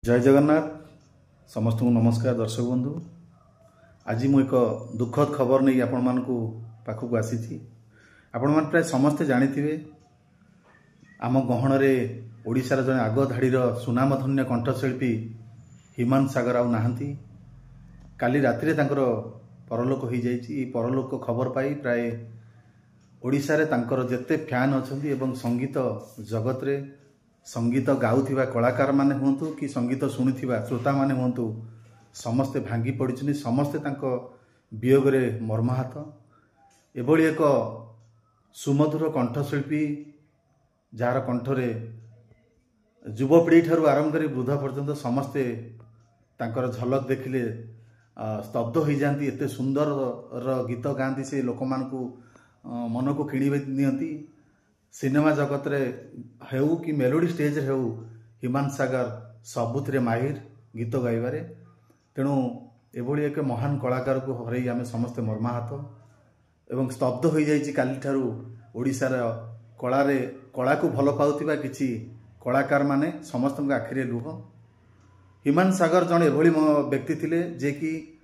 जय जगन्नाथ समस्त को नमस्कार दर्शक बंधु। आज मु एक दुखद खबर नहीं आपण मान पाखक आसी। आपण मान प्राय समस्ते जानिथिबे आम गहन रे ओडिशार जने आग धाड़ीर सुनामधन्य कंठशिल्पी हिमांशु सागर आउ नाहांती। काली रातिरे तांकर परलोक हो जाइछि। परलोक खबर पाई प्राय ओडिशा रे तांकर जेते फैन अछंती एवं संगीत जगत रे संगीत गाउथिबा कलाकार माने हुंतु कि संगीत शुणुथिबा श्रोता माने हुंतु समस्ते भांगी पड़िछनी। समस्ते तांको वियोग रे मर्माहत। एभली एक सुमधुर कंठशिल्पी जार कंठरे युवपीढ़ी ठारू आरंभ करी वृद्ध पर्यंत समस्ते तांकर झलक देखिले स्तब्ध हो जाती। एते सुंदर गीत गाँती से लोक मानकु मन को किणी नियंती। सिनेमा जगत रे हेउ कि मेलोडी स्टेज रे हेउ हिमांशु सागर सबुथिरे माहिर गीत गाइबारे। तेणु एभली एक महान कलाकार को हरई आमे समस्ते मर्माहत एवं स्तब्ध हो जाइछि। काली ठारू ओडिशार कला को भल पाउथिबा किछि कलाकार माने समस्त आखिरे लुह। हिमांशु सागर जन एभली व्यक्ति थिले जे कि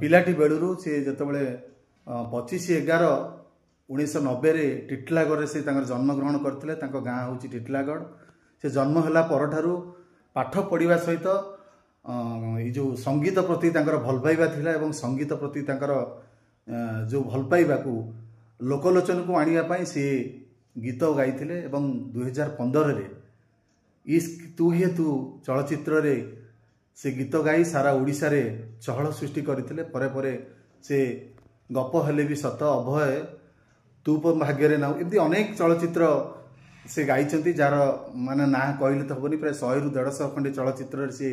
पिलाटी बेलुरु से जेतेबेले 25/11/1990 टिटलागढ़ से जन्म ग्रहण करते। गाँ हूँ टिटलागढ़। से जन्म होला परठारू पाठ पढ़ा सहित ये जो संगीत प्रति भल पाइबा थिला एवं संगीत प्रति जो भल पाइबा को लोकलोचन को आनिया से गीत गाइथिले। एवं 2015 रे इश्क तू ही तू चलचित्र रे से गीत गाई सारा ओडिशा रे चहल सृष्टि करथिले। परे परे से गप हेले भी सत अभय तू भाग्य नाउ एमती अनेक चलचित्र से गाइछंती जार माने ना कहले तो हबनी। प्राय 100 ରୁ 150 खंडे चलचित्र से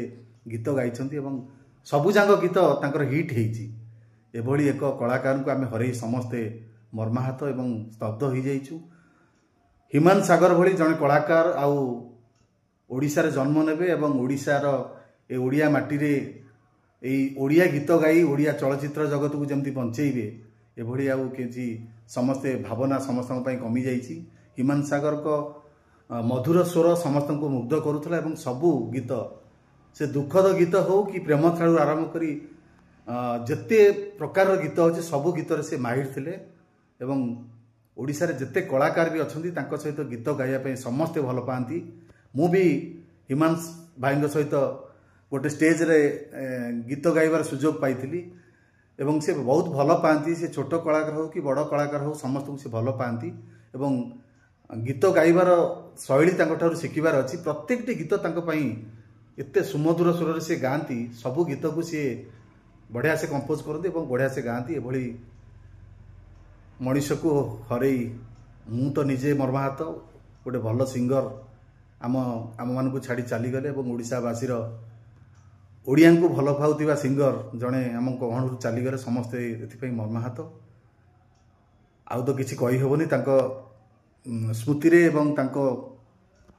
गीत गाइछंती एवं सबुजाक गीत तांकर हिट हेछि। एभली एक कलाकार को आमे हरई समस्ते मर्माहत एवं स्तब्ध हो जाइछु। हिमांशु सागर भली जने कलाकार आउ ओडिशा रे जन्म नेबे एवं ओडिशार ए ओडिया माटी रे ए ओडिया गीत गाई ओडिया चलचित्र जगत को जमती बंचेइबे एभली आउ केछि समस्ते भावना समस्त कमी जाइछि। हिमांशु सागर को मधुर स्वर समस्त को मुग्ध करुथला एवं सबु गीत से दुखद गीत हो कि प्रेम ठारू आरंभ करी जेते प्रकार गीत अच्छे सबु गीत से माहिर थिले। एवं ओडिशा रे जेते कलाकार भी अछंती तांको सहित गीत गाइबा समस्ते भल पाती। मु भी हिमांशु भाई सहित गोटे स्टेज रे गीत गाइबार सुजोग पाइथिली एवं से बहुत भल पाती। से छोट कलाकार हो कि बड़ कलाकार हो समस्त को से भल पाती एवं गीत गाइबार शैली तांको शिखिबार अच्छी। प्रत्येक गीत तांको पई एते सुमधुर स्वर से गाँती। सबु गीत को सी बढ़िया से कंपोज करते एवं बढ़िया से गाँती। एभली मनीष को हरई मु तो निजे मर्माहत। गोटे भल सिंगर आम मान को छाड़ी चलीगले एवं ओडिशावासीर ओडिया को भल पाउथिबा सिंगर जड़े आम गहणु चलीगले समस्ते एथि मर्माहत। आउ तो किसी कही हेबनी तांको स्मृति रे एवं तांको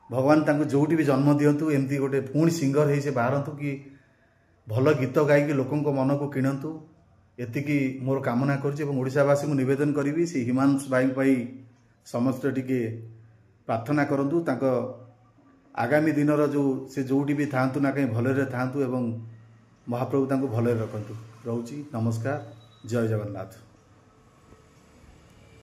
भगवान तांको जोटी भी जन्म दियंतु एमती गोटे पुणी सिंगर हे से बाहरंतु कि भल गीत गायकी लोकंक मन को किणंतु एतिकी मोर कामना करुछि। एवं ओडिशावासी को निवेदन करी से हिमांशु भाई पाई समस्त टिके प्रार्थना करंतु। तांको आगामी दिन जो से जोटी भी थांतु ना कहीं भलरे थांतु एवं महाप्रभु तांको भलरे रखंतु। रहउछि नमस्कार। जय जगन्नाथ।